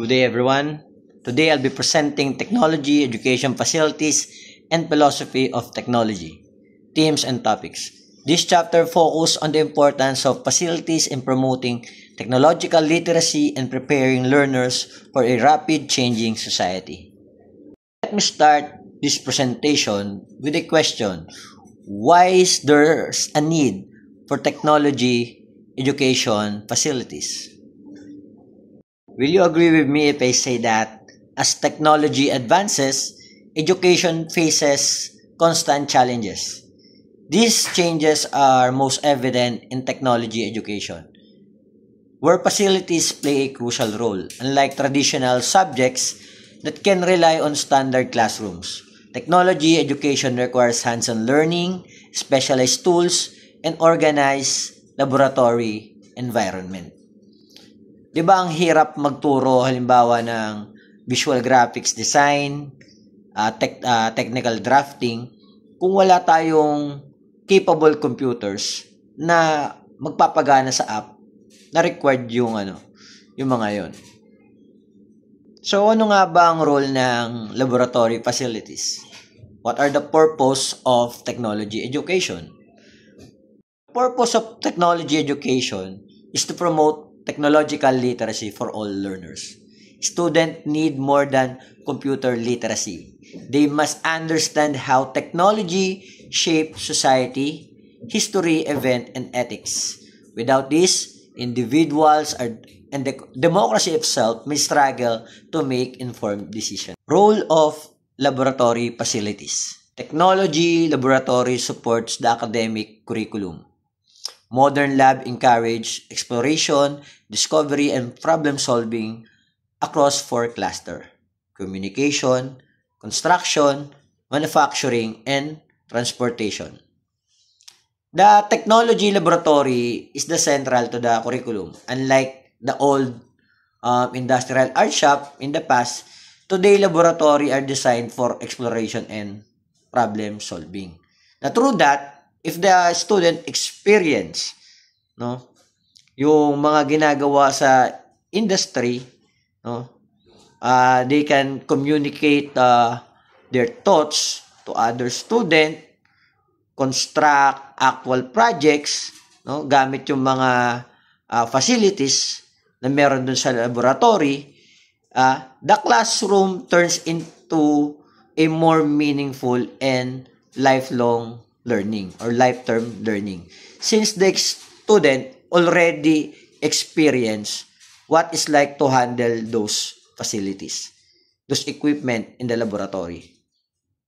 Good day, everyone. Today, I'll be presenting technology, education facilities, and philosophy of technology, themes and topics. This chapter focuses on the importance of facilities in promoting technological literacy and preparing learners for a rapid changing society. Let me start this presentation with a question. Why is there a need for technology education facilities? Will you agree with me if I say that as technology advances, education faces constant challenges? These changes are most evident in technology education, where facilities play a crucial role. Unlike traditional subjects that can rely on standard classrooms, technology education requires hands-on learning, specialized tools, and organized laboratory environment. Diba ang hirap magturo halimbawa ng visual graphics design, technical drafting, kung wala tayong capable computers na magpapagana sa app na required yung mga yon. So ano nga ba ang role ng laboratory facilities? What are the purpose of technology education? The purpose of technology education is to promote technological literacy for all learners. Students need more than computer literacy. They must understand how technology shapes society, history, event, and ethics. Without this, individuals and the democracy itself may struggle to make informed decisions. Role of laboratory facilities. Technology laboratory supports the academic curriculum. Modern lab encourage exploration, discovery, and problem-solving across 4 clusters: communication, construction, manufacturing, and transportation. The technology laboratory is the central to the curriculum. Unlike the old industrial art shop in the past, today laboratory are designed for exploration and problem-solving. Now, through that, if the student experience yung mga ginagawa sa industry, they can communicate their thoughts to other student, construct actual projects, gamit yung mga facilities na meron dun sa laboratory. The classroom turns into a more meaningful and lifelong learning or lifetime learning, since the student already experience what it's like to handle those facilities, those equipment in the laboratory.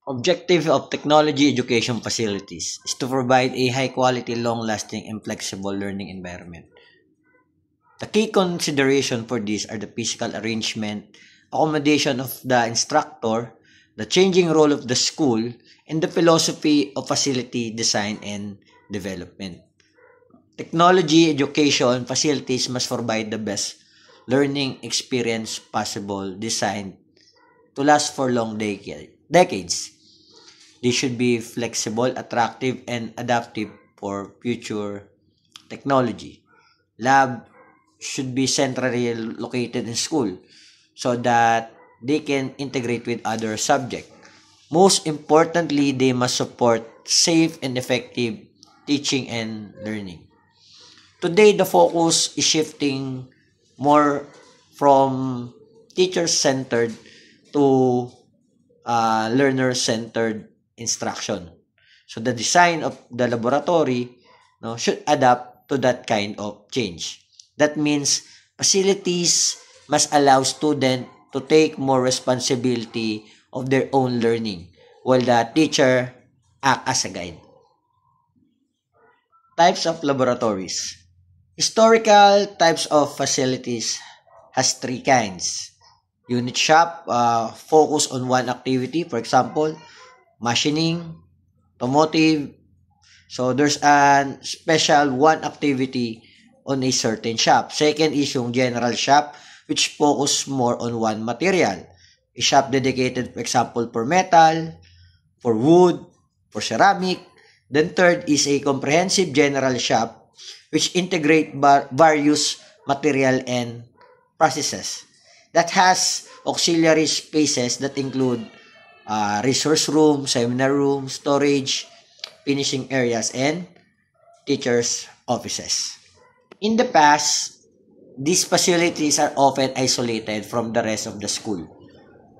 Objective of technology education facilities is to provide a high quality, long-lasting, and flexible learning environment. The key consideration for this are the physical arrangement, accommodation of the instructor, the changing role of the school, and the philosophy of facility design and development. Technology education facilities must provide the best learning experience possible, designed to last for long decades. They should be flexible, attractive, and adaptive for future technology. Lab should be centrally located in school so that they can integrate with other subjects. Most importantly, they must support safe and effective teaching and learning. Today, the focus is shifting more from teacher-centered to learner-centered instruction. So the design of the laboratory should adapt to that kind of change. That means facilities must allow students to take more responsibility of their own learning, while the teacher act as a guide. Types of laboratories. Historical types of facilities has 3 kinds. Unit shop, focus on one activity, for example, machining, automotive. So there's a special one activity on a certain shop. Second is yung general shop, which focus more on one material. A shop dedicated, for example, for metal, for wood, for ceramic. Then third is a comprehensive general shop, which integrate various material and processes. that has auxiliary spaces that include resource room, seminar room, storage, finishing areas, and teachers' offices. In the past, these facilities are often isolated from the rest of the school.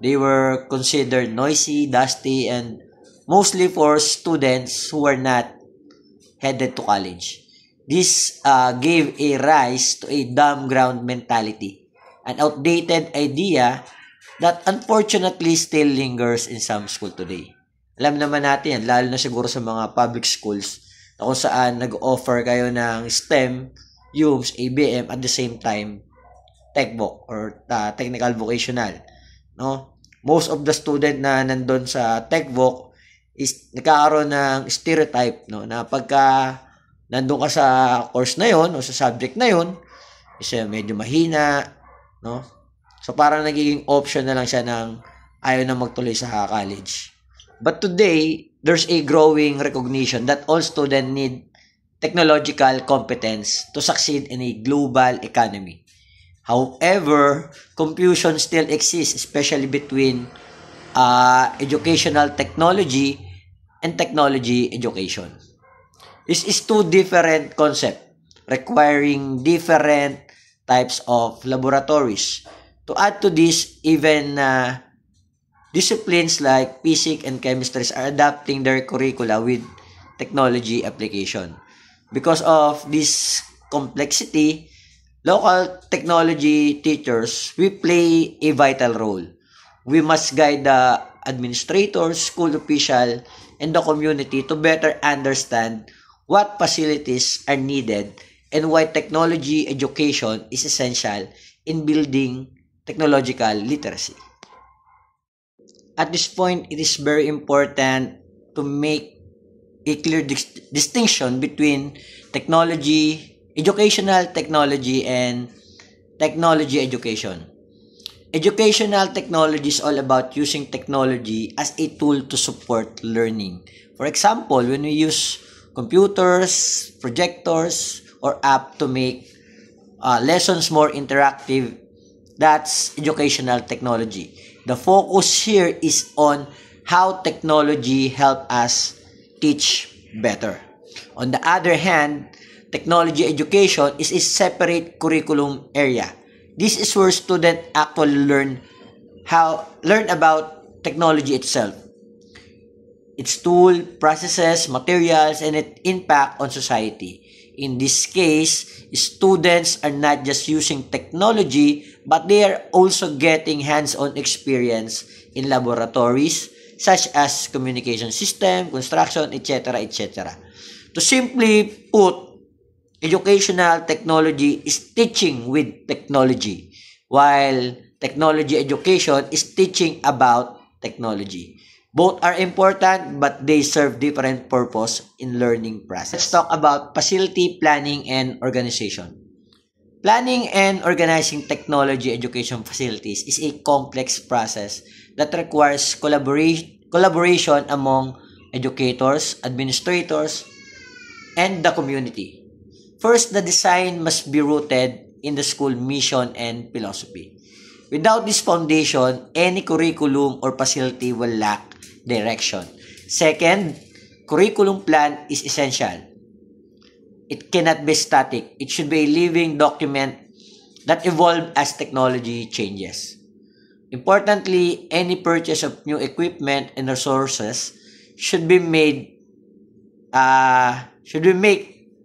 They were considered noisy, dusty, and mostly for students who were not headed to college. This gave a rise to a dumb ground mentality, an outdated idea that unfortunately still lingers in some school today. Alam naman natin yan, lalo na siguro sa mga public schools na kung saan nag-offer kayo ng STEM, UMS, ABM at the same time TechVoc or technical vocational. No? Most of the student na nandun sa TechVoc is nagkakaroon ng stereotype, no, na pagka nandun ka sa course na yon o sa subject na yon is medyo mahina, no? So parang nagiging option na lang siya ng ayaw na magtuloy sa college. But today, there's a growing recognition that all students need technological competence to succeed in a global economy. However, confusion still exists, especially between educational technology and technology education. This is two different concepts requiring different types of laboratories. To add to this, even disciplines like physics and chemistry are adapting their curricula with technology application. Because of this complexity, local technology teachers, we play a vital role. We must guide the administrators, school officials, and the community to better understand what facilities are needed and why technology education is essential in building technological literacy. At this point, it is very important to make a clear distinction between educational technology and technology education. Educational technology is all about using technology as a tool to support learning. For example, when we use computers, projectors, or app to make lessons more interactive, that's educational technology. The focus here is on how technology help us teach better. On the other hand, technology education is a separate curriculum area. This is where students actually learn about technology itself, its tool, processes, materials, and its impact on society. In this case, students are not just using technology, but they are also getting hands-on experience in laboratories such as communication system, construction, etc., etc. To simply put, educational technology is teaching with technology, while technology education is teaching about technology. Both are important, but they serve different purpose in learning process. Let's talk about facility planning and organization. Planning and organizing technology education facilities is a complex process that requires collaboration among educators, administrators, and the community. First, the design must be rooted in the school mission and philosophy. Without this foundation, any curriculum or facility will lack direction. Second, curriculum plan is essential. It cannot be static. It should be a living document that evolves as technology changes. Importantly, any purchase of new equipment and resources should be made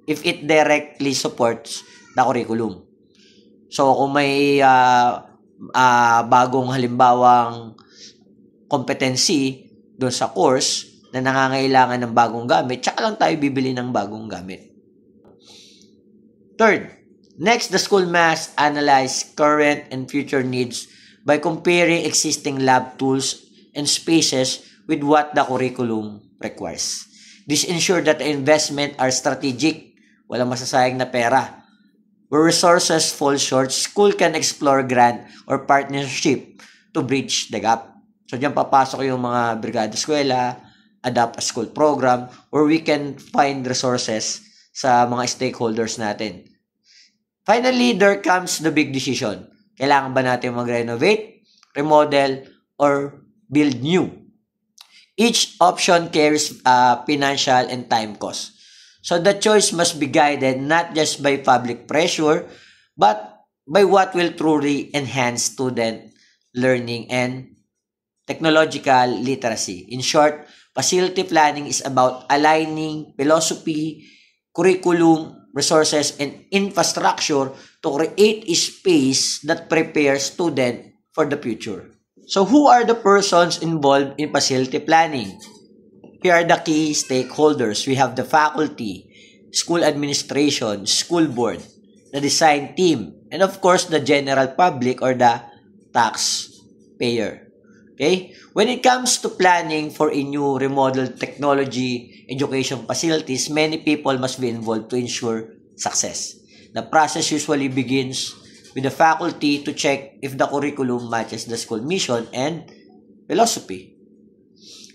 if it directly supports the curriculum. So, kung may bagong halimbawang competency doon sa course na nangangailangan ng bagong gamit, tsaka lang tayo bibili ng bagong gamit. Third, next, the school must analyze current and future needs by comparing existing lab tools and spaces with what the curriculum requires. This ensures that the investment are strategic, walang masasayang na pera. Where resources fall short, school can explore grant or partnership to bridge the gap. So, diyan papasok yung mga brigada eskwela, adapt a school program, where we can find resources sa mga stakeholders natin. Finally, there comes the big decision. Kailangan ba natin mag-renovate, remodel, or build new? Each option carries financial and time cost. So the choice must be guided not just by public pressure, but by what will truly enhance student learning and technological literacy. In short, facility planning is about aligning philosophy, curriculum, resources, and infrastructure to create a space that prepares students for the future. So who are the persons involved in facility planning? Here are the key stakeholders. We have the faculty, school administration, school board, the design team, and of course, the general public or the taxpayer. Okay? When it comes to planning for a new remodeled technology education facilities, many people must be involved to ensure success. The process usually begins with the faculty to check if the curriculum matches the school mission and philosophy.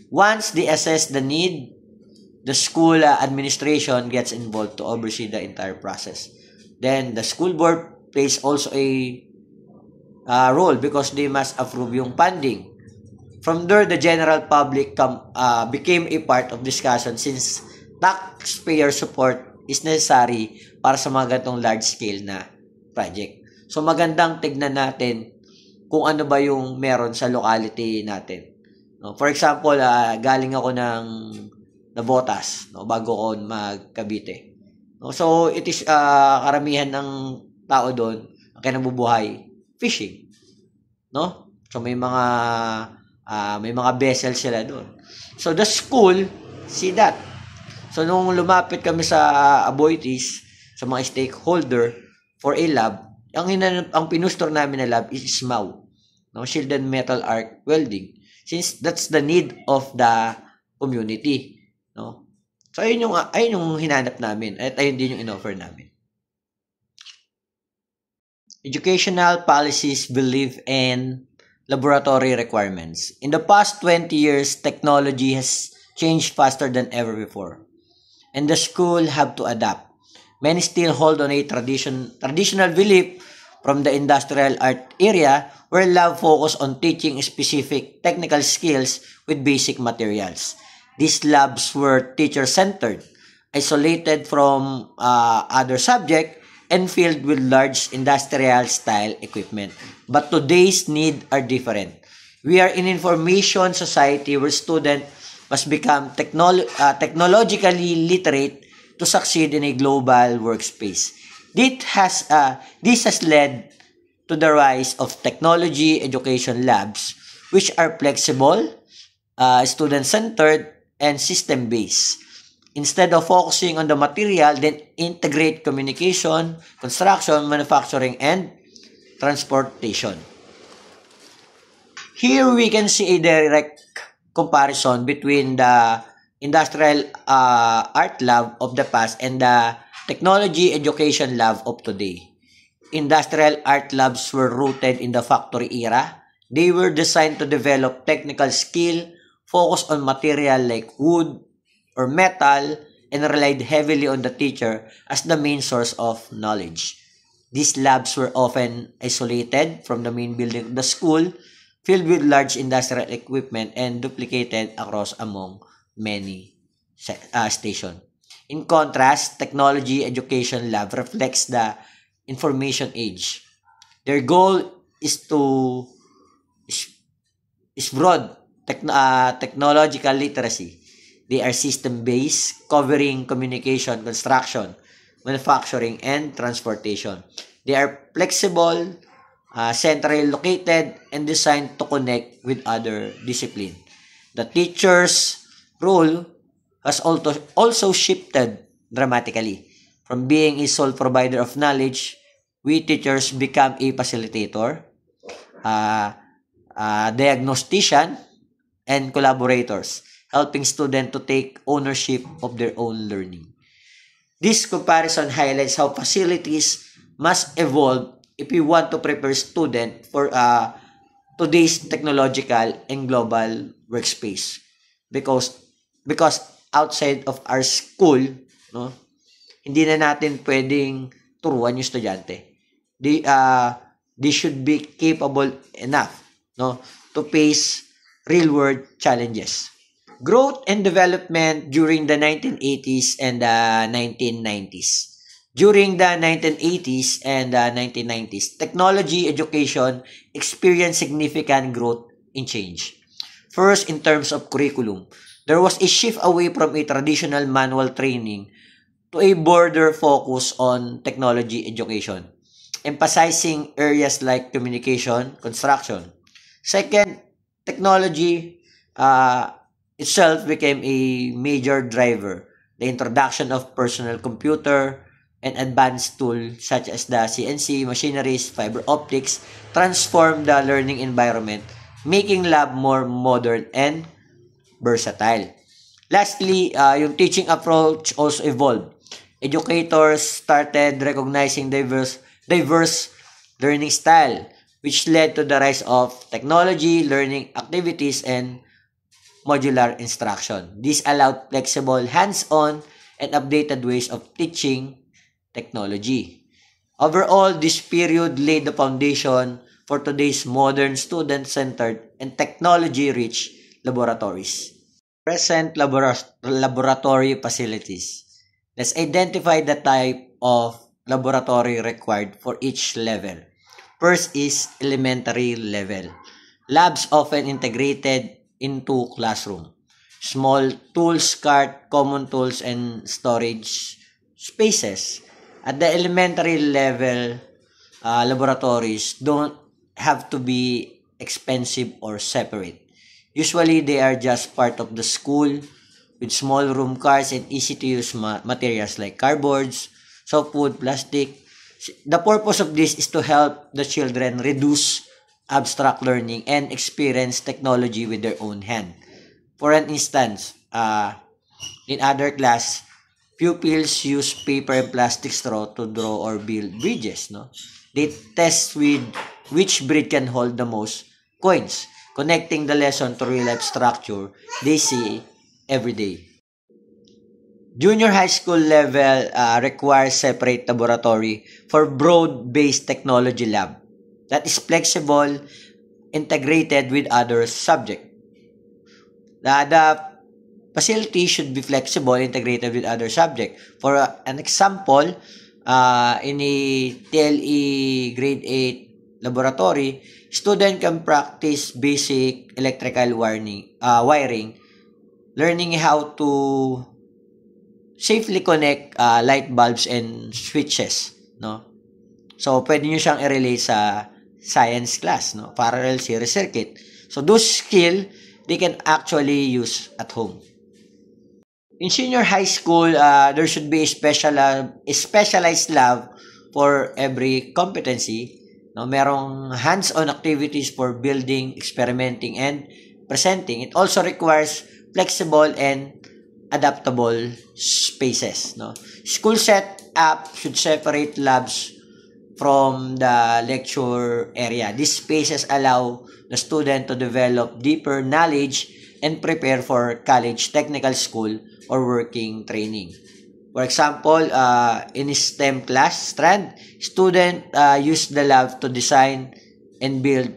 Once they assess the need, the school administration gets involved to oversee the entire process. Then the school board plays also a role because they must approve yung funding. From there, the general public became a part of discussion since taxpayer support is necessary para sa mga ganitong large-scale na project. So, magandang tignan natin kung ano ba yung meron sa locality natin. No? For example, galing ako ng Navotas, no? Bago ko mag-Cavite. No? So, it is karamihan ng tao doon, ang kinabubuhay, fishing. No? So, may mga vessels sila doon. So, the school see that. So, nung lumapit kami sa Aboitiz, sa mga stakeholder for a lab, ang pinustor namin na lab is SMAW, no? Shielded Metal Arc Welding. Since that's the need of the community, no? So, ayun yung hinanap namin at ayun din yung inoffer namin. Educational policies believe in laboratory requirements. In the past 20 years, technology has changed faster than ever before, and the school have to adapt. Many still hold on a traditional belief from the industrial art area where lab focus on teaching specific technical skills with basic materials. These labs were teacher-centered, isolated from other subjects, and filled with large industrial-style equipment. But today's needs are different. We are in information society where students must become technologically literate to succeed in a global workspace. This has led to the rise of technology education labs, which are flexible, student-centered, and system-based. Instead of focusing on the material, then integrate communication, construction, manufacturing, and transportation. Here we can see a direct comparison between the industrial art lab of the past and the technology education lab of today. Industrial art labs were rooted in the factory era. They were designed to develop technical skill, focus on material like wood or metal, and relied heavily on the teacher as the main source of knowledge. These labs were often isolated from the main building of the school, filled with large industrial equipment, and duplicated across among many stations. In contrast, technology education lab reflects the information age. Their goal is broad technological literacy. They are system-based, covering communication, construction, manufacturing, and transportation. They are flexible, centrally located, and designed to connect with other disciplines. The teacher's role has also shifted dramatically. From being a sole provider of knowledge, we teachers become a facilitator, diagnostician, and collaborators, helping students to take ownership of their own learning. This comparison highlights how facilities must evolve if we want to prepare students for today's technological and global workspace. Because outside of our school, no, hindi na natin pwedeng turuan yung estudyante. They should be capable enough, no, to face real-world challenges. Growth and development during the 1980s and the 1990s. During the 1980s and the 1990s, technology education experienced significant growth and change. First, in terms of curriculum, there was a shift away from a traditional manual training to a broader focus on technology education, emphasizing areas like communication, construction. Second, technology itself became a major driver. The introduction of personal computer and advanced tools such as the CNC machineries, fiber optics transformed the learning environment, making lab more modern and versatile. Lastly, yung teaching approach also evolved. Educators started recognizing diverse learning style, which led to the rise of technology, learning activities, and modular instruction. This allowed flexible, hands-on, and updated ways of teaching technology. Overall, this period laid the foundation for today's modern, student-centered, and technology-rich laboratories. Present laboratory facilities. Let's identify the type of laboratory required for each level. First is elementary level. Labs often integrated into classroom. Small tools cart, common tools, and storage spaces. At the elementary level, laboratories don't have to be expensive or separate. Usually, they are just part of the school with small room cards and easy-to-use materials like cardboards, softwood, plastic. The purpose of this is to help the children reduce abstract learning and experience technology with their own hand. For an instance, in other class, pupils use paper and plastic straw to draw or build bridges. No, they test with which bridge can hold the most coins, connecting the lesson to real-life structure they see every day. Junior high school level requires separate laboratory for broad-based technology lab that is flexible, integrated with other subjects. The facility should be flexible, integrated with other subjects. For an example, in a TLE grade 8 laboratory, student can practice basic electrical wiring, learning how to safely connect light bulbs and switches, no? So, pwede nyo siyang i-relate sa science class, no? Parallel series circuit. So, those skill they can actually use at home. In senior high school, there should be a specialized lab for every competency. No, merong hands-on activities for building, experimenting, and presenting. It also requires flexible and adaptable spaces. No, school setup should separate labs from the lecture area. These spaces allow the student to develop deeper knowledge and prepare for college, technical school, or working training. For example, in STEM class strand, student use the lab to design and build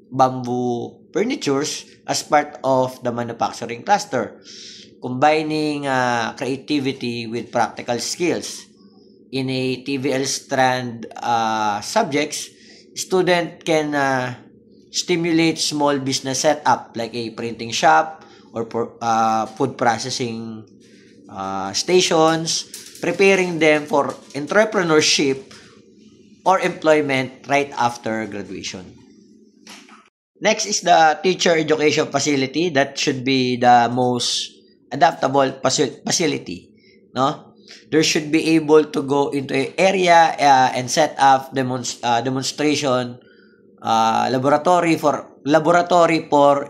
bamboo furnitures as part of the manufacturing cluster, combining creativity with practical skills. In a TVL strand subjects, student can stimulate small business setup like a printing shop or food processing stations, preparing them for entrepreneurship or employment right after graduation. Next is the teacher education facility. That should be the most adaptable facility. No, there should be able to go into an area and set up demonstration laboratory for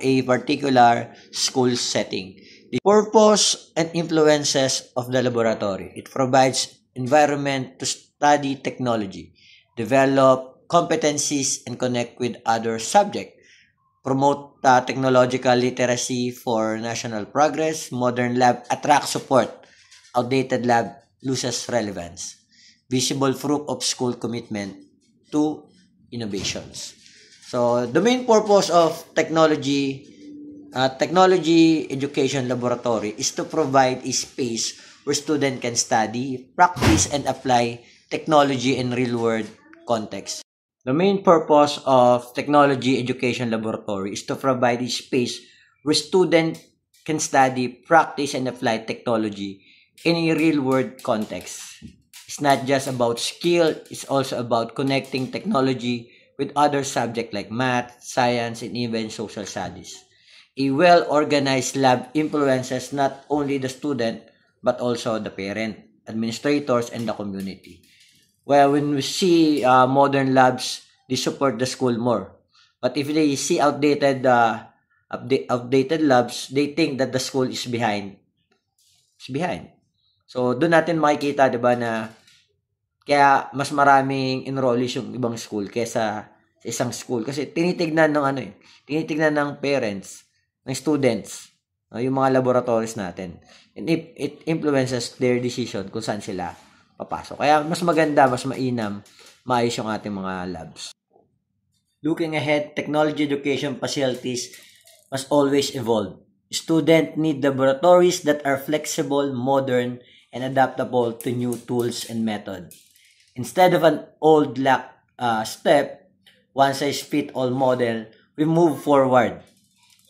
a particular school setting. The purpose and influences of the laboratory. It provides environment to study technology, develop competencies, and connect with other subjects. Promote technological literacy for national progress. Modern lab attracts support. Outdated lab loses relevance. Visible proof of school commitment to innovations. So, the main purpose of technology education laboratory is to provide a space where students can study, practice, and apply technology in real-world context. The main purpose of technology education laboratory is to provide a space where students can study, practice, and apply technology in a real-world context. It's not just about skill, it's also about connecting technology with other subjects like math, science, and even social studies. A well-organized lab influences not only the student, but also the parent, administrators, and the community. Well, when we see modern labs, they support the school more. But if they see outdated labs, they think that the school is behind. It's behind. So, doon natin makikita, 'di ba, na kaya mas maraming enrollees yung ibang school kaysa sa isang school kasi tinitignan ng parents, ng students, yung mga laboratories natin. And it influences their decision kung saan sila papasok. Kaya mas maganda, mas mainam, maayos yung ating mga labs. Looking ahead, technology education facilities must always evolve. Students need laboratories that are flexible, modern, and adaptable to new tools and methods. Instead of an old one-size-fits-all model, we move forward.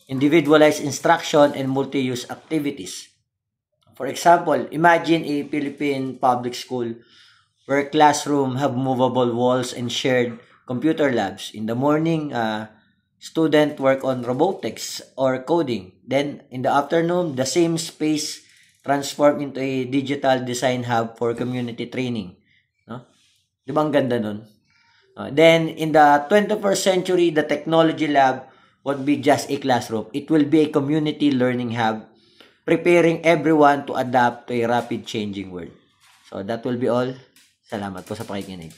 Individualized instruction and multi-use activities. For example, imagine a Philippine public school where classrooms have movable walls and shared computer labs. In the morning, students work on robotics or coding. Then, in the afternoon, the same space transformed into a digital design hub for community training. No? Di ba ang ganda nun? Then, in the 21st century, the technology lab won't be just a classroom. It will be a community learning hub, preparing everyone to adapt to a rapid changing world. So, that will be all. Salamat po sa pakikinig.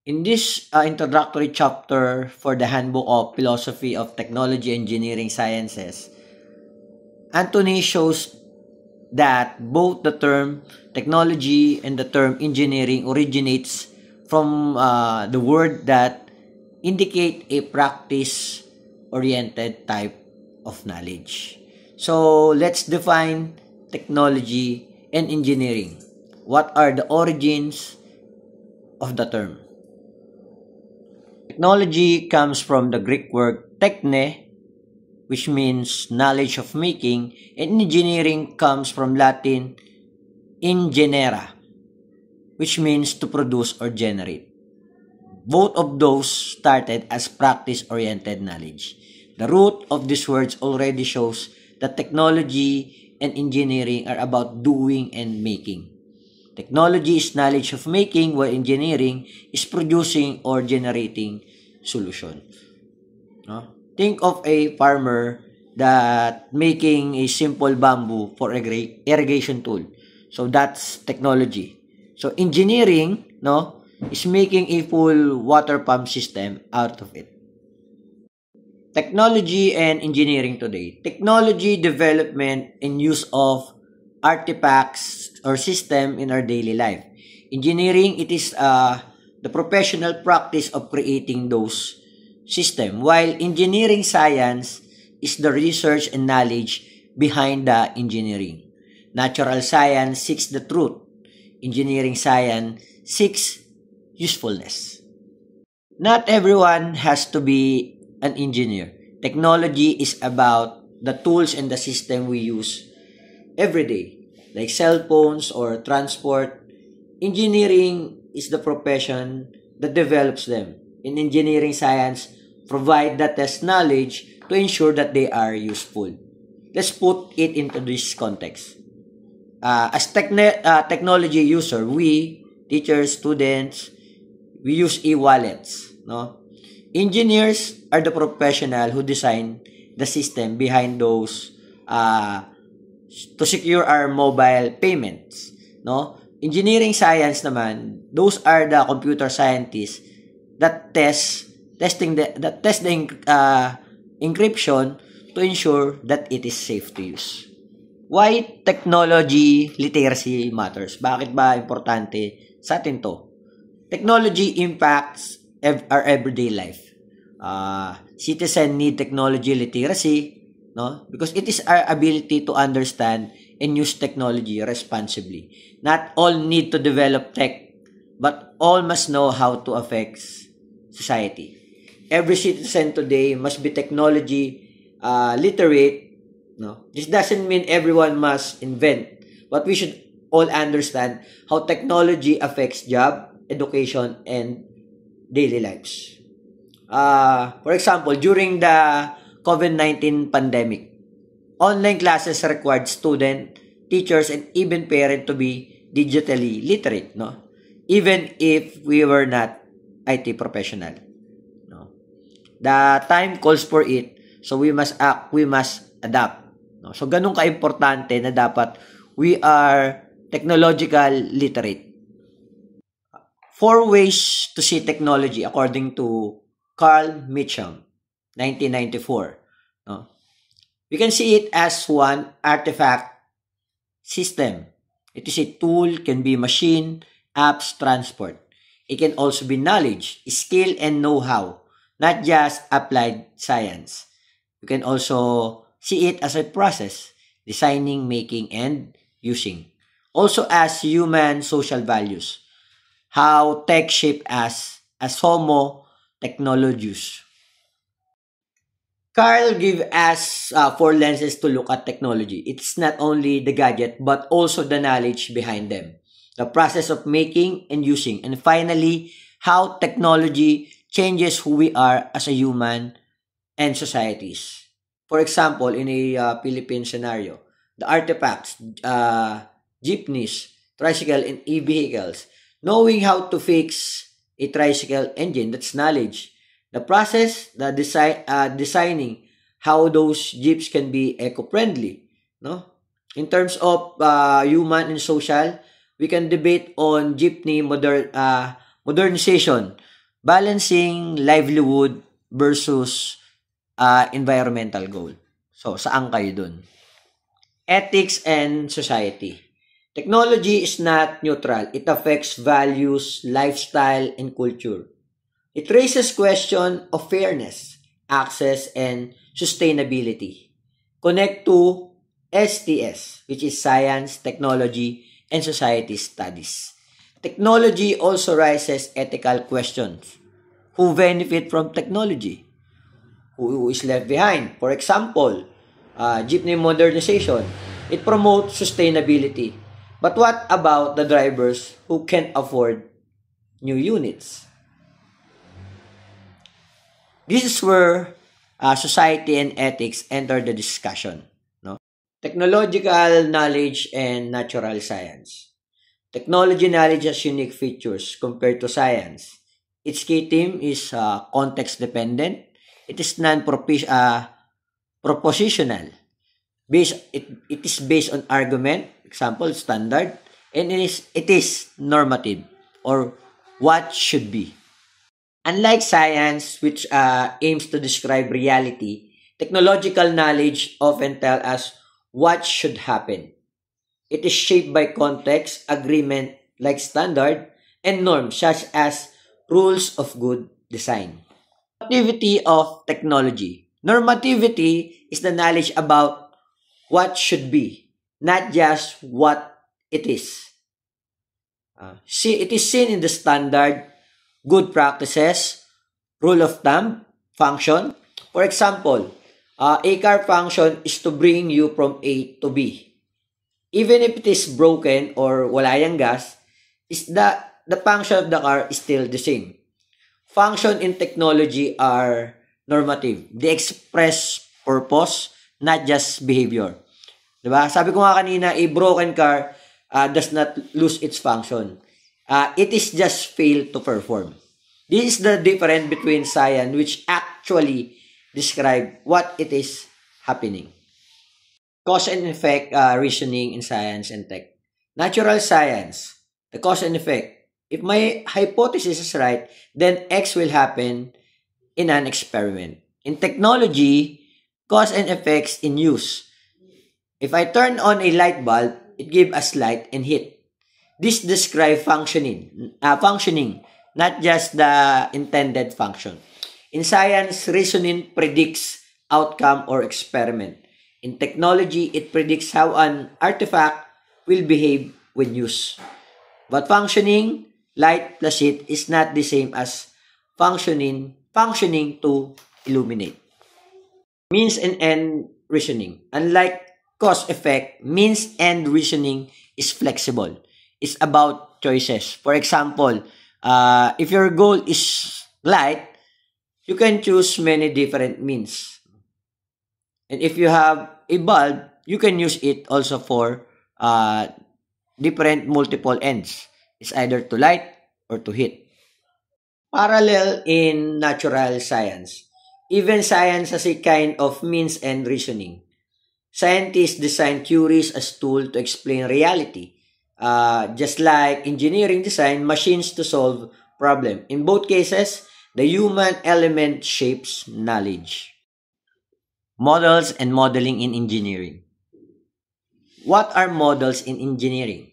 In this introductory chapter for the Handbook of Philosophy of Technology, Engineering, Sciences, Anthony shows that both the term technology and the term engineering originates from the word that indicate a practice-oriented type of knowledge. So, let's define technology and engineering. What are the origins of the term? Technology comes from the Greek word techne, which means knowledge of making, and engineering comes from Latin ingenera, which means to produce or generate. Both of those started as practice-oriented knowledge. The root of these words already shows that technology and engineering are about doing and making. Technology is knowledge of making, while engineering is producing or generating solution. No? Think of a farmer that making a simple bamboo for irrigation tool. So that's technology. So engineering, no, is making a full water pump system out of it. Technology and engineering today. Technology development and use of artifacts or system in our daily life. Engineering, it is the professional practice of creating those system, while engineering science is the research and knowledge behind the engineering. Natural science seeks the truth. Engineering science seeks usefulness. Not everyone has to be an engineer. Technology is about the tools and the system we use every day, like cell phones or transport. Engineering is the profession that develops them. In engineering science, provide the test knowledge to ensure that they are useful. Let's put it into this context. As technology user, we, teachers, students, we use e-wallets. No? Engineers are the professional who design the system behind those to secure our mobile payments. No? Engineering science naman, those are the computer scientists that test the encryption to ensure that it is safe to use. Why technology literacy matters? Bakit ba importante sa atin to. Technology impacts our everyday life. Citizens need technology literacy, no? Because it is our ability to understand and use technology responsibly. Not all need to develop tech, but all must know how to affect society. Every citizen today must be technology literate. No, this doesn't mean everyone must invent, but we should all understand how technology affects job, education, and daily lives. For example, during the COVID-19 pandemic, online classes required students, teachers, and even parents to be digitally literate, no? Even if we were not IT professional, no? The time calls for it, so we must act, we must adapt, no? So, ganun ka-importante na dapat we are technological literate. 4 ways to see technology according to Carl Mitchell, 1994. No? We can see it as one artifact system. It is a tool, can be machine, apps, transport. It can also be knowledge, skill, and know-how, not just applied science. You can also see it as a process, designing, making, and using. Also as human social values, how tech shape us as Homo technologies. Carl give us 4 lenses to look at technology. It's not only the gadget, but also the knowledge behind them, the process of making and using, and finally, how technology changes who we are as a human and societies. For example, in a Philippine scenario, the artifacts, jeepneys, tricycle, and e-vehicles, knowing how to fix a tricycle engine, that's knowledge. The process, the designing how those jeeps can be eco-friendly, no? In terms of human and social, we can debate on jeepney modernization, balancing livelihood versus environmental goal. So, saan kayo dun? Ethics and society. Technology is not neutral. It affects values, lifestyle, and culture. It raises question of fairness, access, and sustainability. Connect to STS, which is Science, Technology, and Society Studies. Technology also raises ethical questions. Who benefit from technology? Who is left behind? For example, jeepney modernization. It promotes sustainability. But what about the drivers who can't afford new units? This is where society and ethics enter the discussion. No? Technological knowledge and natural science. Technology knowledge has unique features compared to science. Its key theme is context-dependent. It is non-propositional. It is based on argument, example, standard, and it is normative, or what should be. Unlike science, which aims to describe reality, technological knowledge often tells us what should happen. It is shaped by context, agreement like standard, and norms such as rules of good design. Normativity of technology. Normativity is the knowledge about what should be, not just what it is. It is seen in the standard, good practices, rule of thumb, function. For example, a car function is to bring you from A to B. Even if it is broken or wala yang gas, the function of the car is still the same. Function in technology are normative. They express purpose, not just behavior. Diba? Sabi ko nga kanina, a broken car does not lose its function. It is just fail to perform. This is the difference between science, which actually describe what it is happening. Cause and effect reasoning in science and tech. Natural science, the cause and effect. If my hypothesis is right, then X will happen in an experiment. In technology, cause and effects in use. If I turn on a light bulb, it gives us light and heat. This describes functioning, not just the intended function. In science, reasoning predicts outcome or experiment. In technology, it predicts how an artifact will behave when used. But functioning, light plus heat, is not the same as functioning to illuminate. Means and end reasoning. Unlike cause effect, means and reasoning is flexible. It's about choices. For example, if your goal is light, you can choose many different means. And if you have a bulb, you can use it also for different multiple ends. It's either to light or to heat. Parallel in natural science. Even science has a kind of means and reasoning. Scientists design theories as tools to explain reality. Just like engineering design machines to solve problems. In both cases, the human element shapes knowledge. Models and modeling in engineering. What are models in engineering?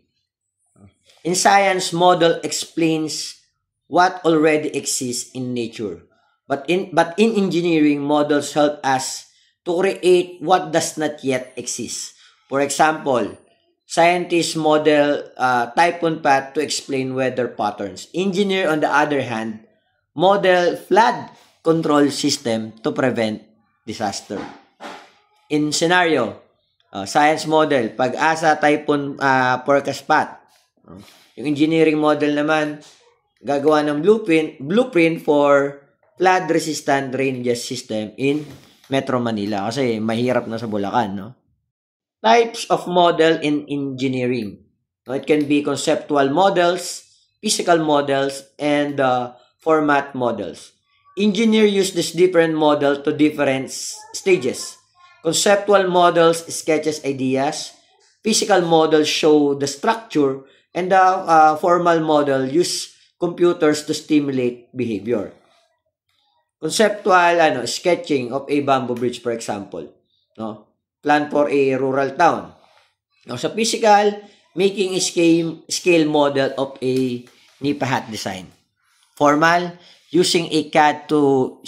In science, model explains what already exists in nature. But in engineering, models help us to create what does not yet exist. For example, scientists model typhoon path to explain weather patterns. Engineer, on the other hand, model flood control system to prevent disaster. In scenario, science model, pag-asa typhoon forecast path. Yung engineering model naman, gagawa ng blueprint for flood-resistant drainage system in Metro Manila. Kasi mahirap na sa Bulacan, no? Types of model in engineering. It can be conceptual models, physical models, and format models. Engineers use this different model to different stages. Conceptual models sketches ideas. Physical models show the structure, and the formal model use computers to stimulate behavior. Conceptual sketching of a bamboo bridge, for example, no? Plan for a rural town. Now, sa physical, making a scale model of a Nipa hut design. Formal, using a CAD to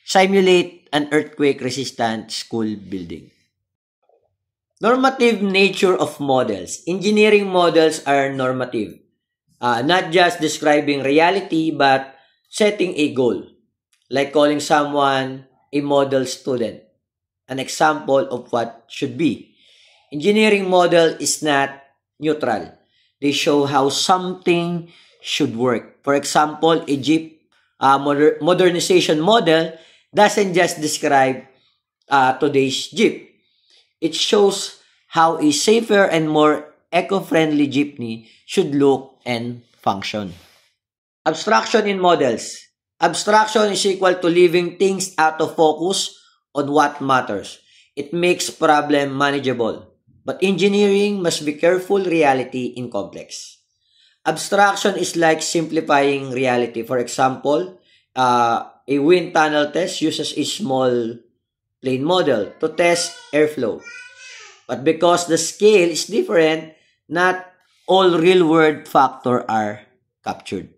simulate an earthquake-resistant school building. Normative nature of models. Engineering models are normative. Not just describing reality, but setting a goal. Like calling someone a model student. An example of what should be. Engineering model is not neutral. They show how something should work. For example, a Jeep modernization model doesn't just describe today's Jeep. It shows how a safer and more eco-friendly jeepney should look and function. Abstraction in models. Abstraction is equal to leaving things out of focus on what matters. It makes problem manageable. But engineering must be careful reality in complex. Abstraction is like simplifying reality. For example, a wind tunnel test uses a small plane model to test airflow. But because the scale is different, not all real-world factors are captured.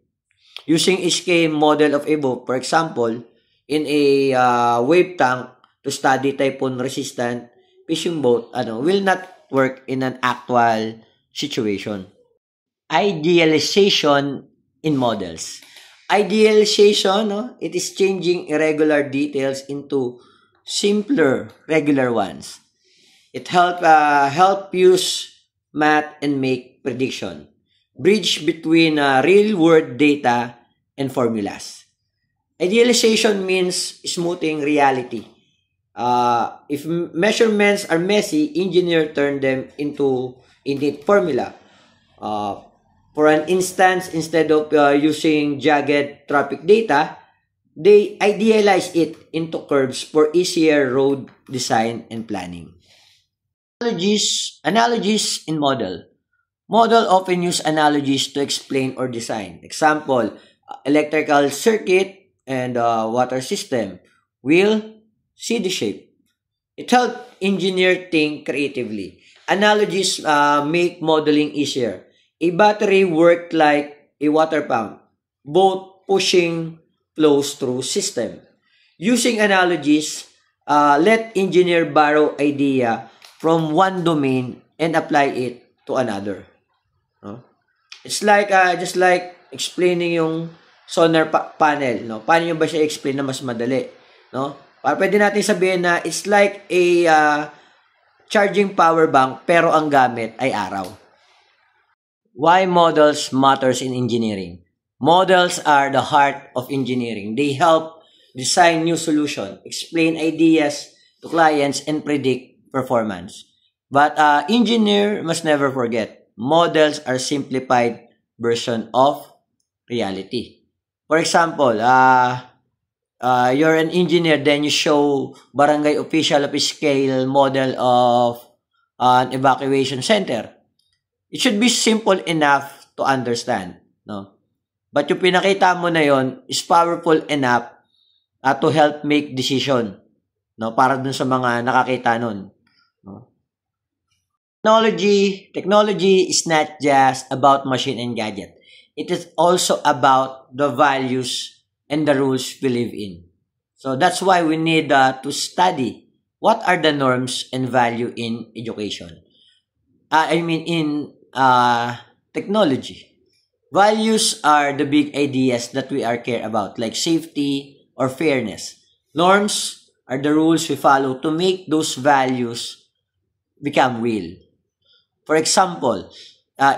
Using a scale model of a boat, for example, in a wave tank to study typhoon-resistant fishing boat, will not work in an actual situation. Idealization in models. Idealization, it is changing irregular details into simpler, regular ones. It help use math and make prediction. Bridge between real-world data and formulas. Idealization means smoothing reality. If measurements are messy, engineers turn them into a neat formula. For an instance, instead of using jagged traffic data, they idealize it into curves for easier road design and planning. Analogies in model. Model often use analogies to explain or design. Example, electrical circuit and water system. Wheel, see the shape. It helps engineer think creatively. Analogies make modeling easier. A battery works like a water pump, both pushing flows through system. Using analogies, let engineer borrow idea from one domain and apply it to another. No? It's like just like explaining yung solar panel, no? Paano nyo ba siya explain na mas madali, no? Pwede natin sabihin na it's like a charging power bank pero ang gamit ay araw. Why models matters in engineering? Models are the heart of engineering. They help design new solutions, explain ideas to clients, and predict performance. But engineer must never forget, models are simplified version of reality. For example, you're an engineer, then you show barangay official of a scale model of an evacuation center. It should be simple enough to understand, no? But yung pinakita mo na yon is powerful enough to help make decision, no? Para dun sa mga nakakita nun, no? Technology is not just about machine and gadget. It is also about the values and the rules we live in. So that's why we need to study what are the norms and value in education. In technology. Values are the big ideas that we are care about, like safety or fairness. Norms are the rules we follow to make those values become real. For example,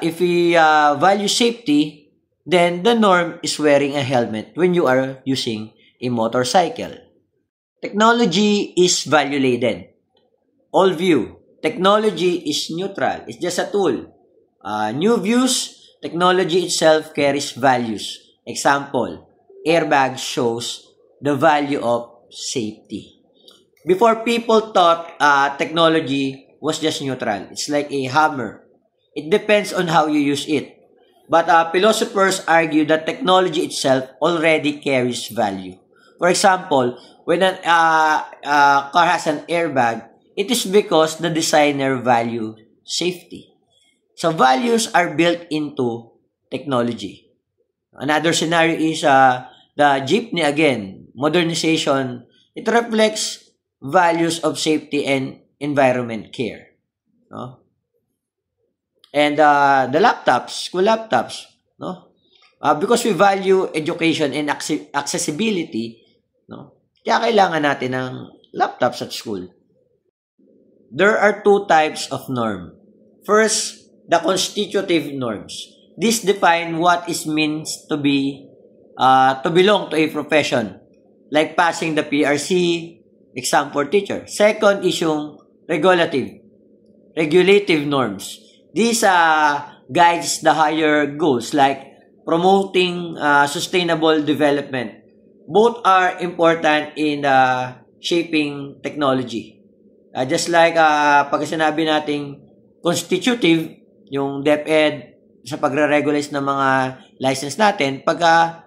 if we value safety, then the norm is wearing a helmet when you are using a motorcycle. Technology is value-laden. All view. Technology is neutral. It's just a tool. New views, technology itself carries values. Example, airbag shows the value of safety. Before, people thought technology was just neutral. It's like a hammer. It depends on how you use it. But philosophers argue that technology itself already carries value. For example, when a car has an airbag, it is because the designer valued safety. So values are built into technology. Another scenario is the jeepney again, modernization. It reflects values of safety and environment care. No? And the laptops, school laptops, no? Because we value education and accessibility, no? Kaya kailangan natin ng laptops at school. There are two types of norm. First, the constitutive norms. This define what it means to belong to a profession, like passing the PRC, exam for teacher. Second is yung regulative norms. These guides the higher goals like promoting sustainable development. Both are important in shaping technology. Just like pag sinabi nating constitutive, yung DepEd sa pagre-regulate ng mga license natin, pagka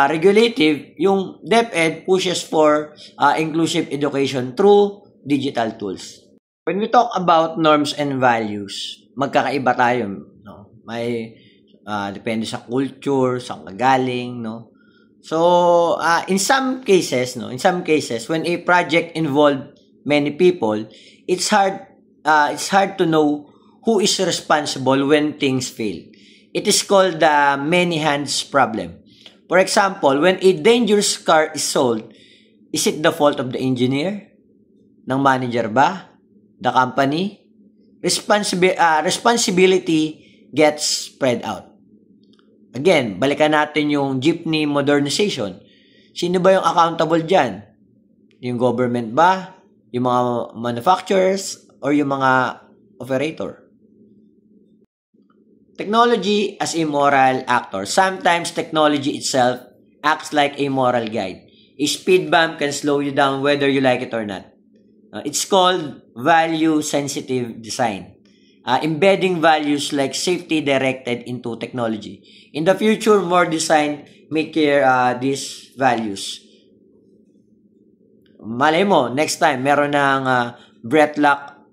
regulative, yung DepEd pushes for inclusive education through digital tools. When we talk about norms and values, magkakaiba tayo, no? May depende sa culture, sa kagaling, no? So, in some cases, when a project involved many people, it's hard to know who is responsible when things fail. It is called the many hands problem. For example, when a dangerous car is sold, is it the fault of the engineer? Ng manager ba? The company? Responsibility gets spread out. Again, balikan natin yung jeepney modernization. Sino ba yung accountable dyan? Yung government ba? Yung mga manufacturers? Or yung mga operator? Technology as a moral actor. Sometimes technology itself acts like a moral guide. A speed bump can slow you down whether you like it or not. It's called value-sensitive design. Embedding values like safety directed into technology. In the future, more design may care these values. Malay mo, next time, meron ng breath lock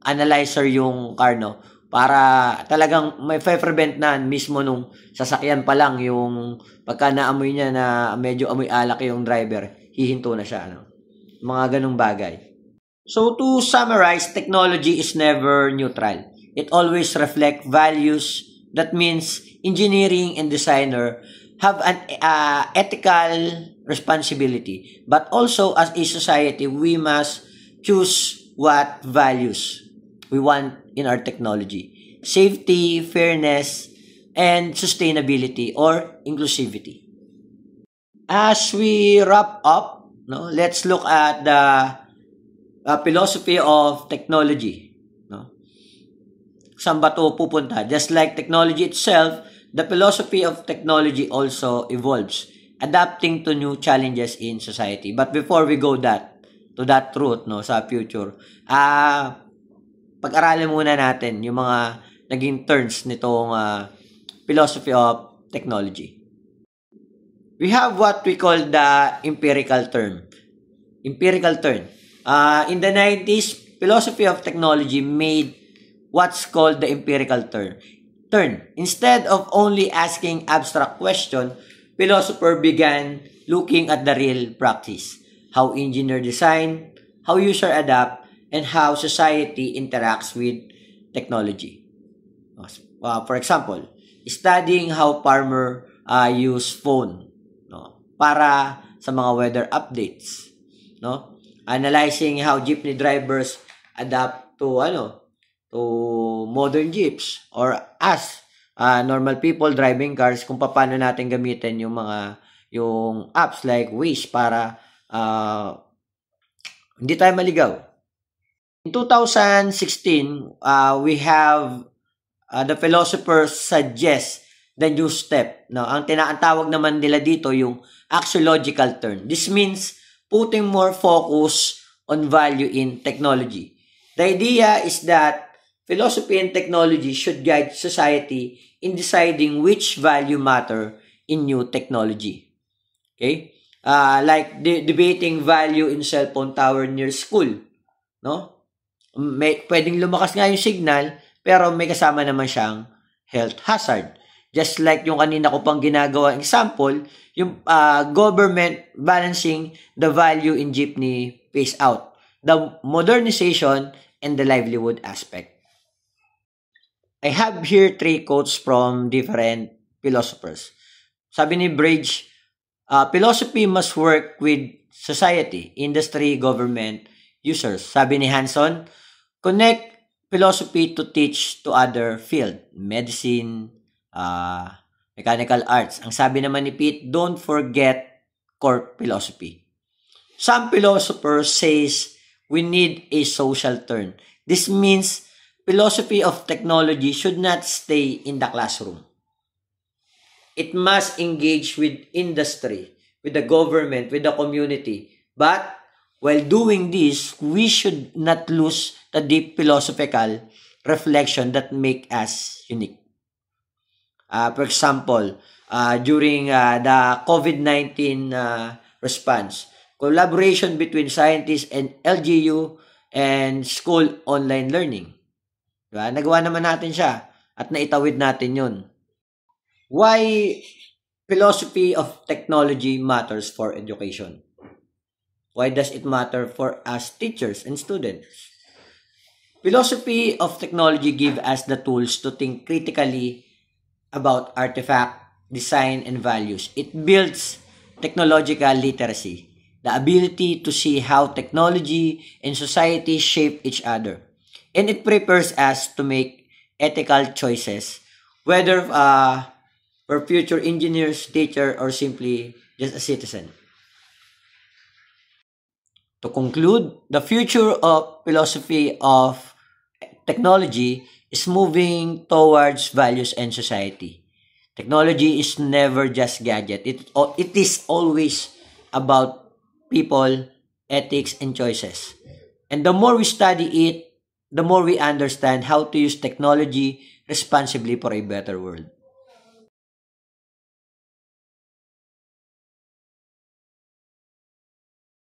analyzer yung car, no? Para talagang may prevent na mismo nung sasakyan pa lang yung pagka naamoy niya na medyo amoy alak yung driver, hihinto na siya, no? Mga ganung bagay. So to summarize, technology is never neutral. It always reflects values. That means engineering and designer have an ethical responsibility. But also as a society, we must choose what values we want in our technology. Safety, fairness, and sustainability or inclusivity. As we wrap up, no, let's look at the philosophy of technology. No? Saan ba ito pupunta? Just like technology itself, the philosophy of technology also evolves, adapting to new challenges in society. But before we go to that truth, no, sa future, pag-aralan muna natin yung mga naging turns nitong philosophy of technology. We have what we call the empirical turn. In the 90s, philosophy of technology made what's called the empirical turn. Instead of only asking abstract question, philosopher began looking at the real practice, how engineer design, how user adapt, and how society interacts with technology. For example, studying how farmer use phone, no, para sa mga weather updates, no? Analyzing how jeepney drivers adapt to modern jeeps, or us normal people driving cars, kung paano natin gamitin yung apps like Waze para hindi tayo maligaw. In 2016, we have the philosophers suggest the new step. No? Ang tawag naman nila dito yung axiological turn. This means putting more focus on value in technology. The idea is that philosophy and technology should guide society in deciding which value matter in new technology. Okay? Like debating value in cellphone tower near school. No? Pwedeng lumakas nga yung signal, pero may kasama naman siyang health hazard. Just like yung kanina ko pang ginagawa example, yung government balancing the value in jeepney phase out, the modernization, and the livelihood aspect. I have here 3 quotes from different philosophers. Sabi ni Bridge, philosophy must work with society, industry, government, users. Sabi ni Hanson, connect philosophy to teach to other field, medicine, mechanical arts. Ang sabi naman ni Pete, don't forget core philosophy. Some philosophers says we need a social turn. This means philosophy of technology should not stay in the classroom. It must engage with industry, with the government, with the community. But while doing this, we should not lose the deep philosophical reflection that make us unique. For example, during the COVID-19 response, collaboration between scientists and LGU and school online learning. Diba? Nagawa naman natin siya at naitawid natin yun. Why philosophy of technology matters for education? Why does it matter for us teachers and students? Philosophy of technology gives us the tools to think critically about artifact, design, and values. It builds technological literacy, the ability to see how technology and society shape each other. And it prepares us to make ethical choices, whether for future engineers, teacher, or simply just a citizen. To conclude, the future of philosophy of technology is moving towards values and society. Technology is never just gadget. It is always about people, ethics, and choices. And the more we study it, the more we understand how to use technology responsibly for a better world.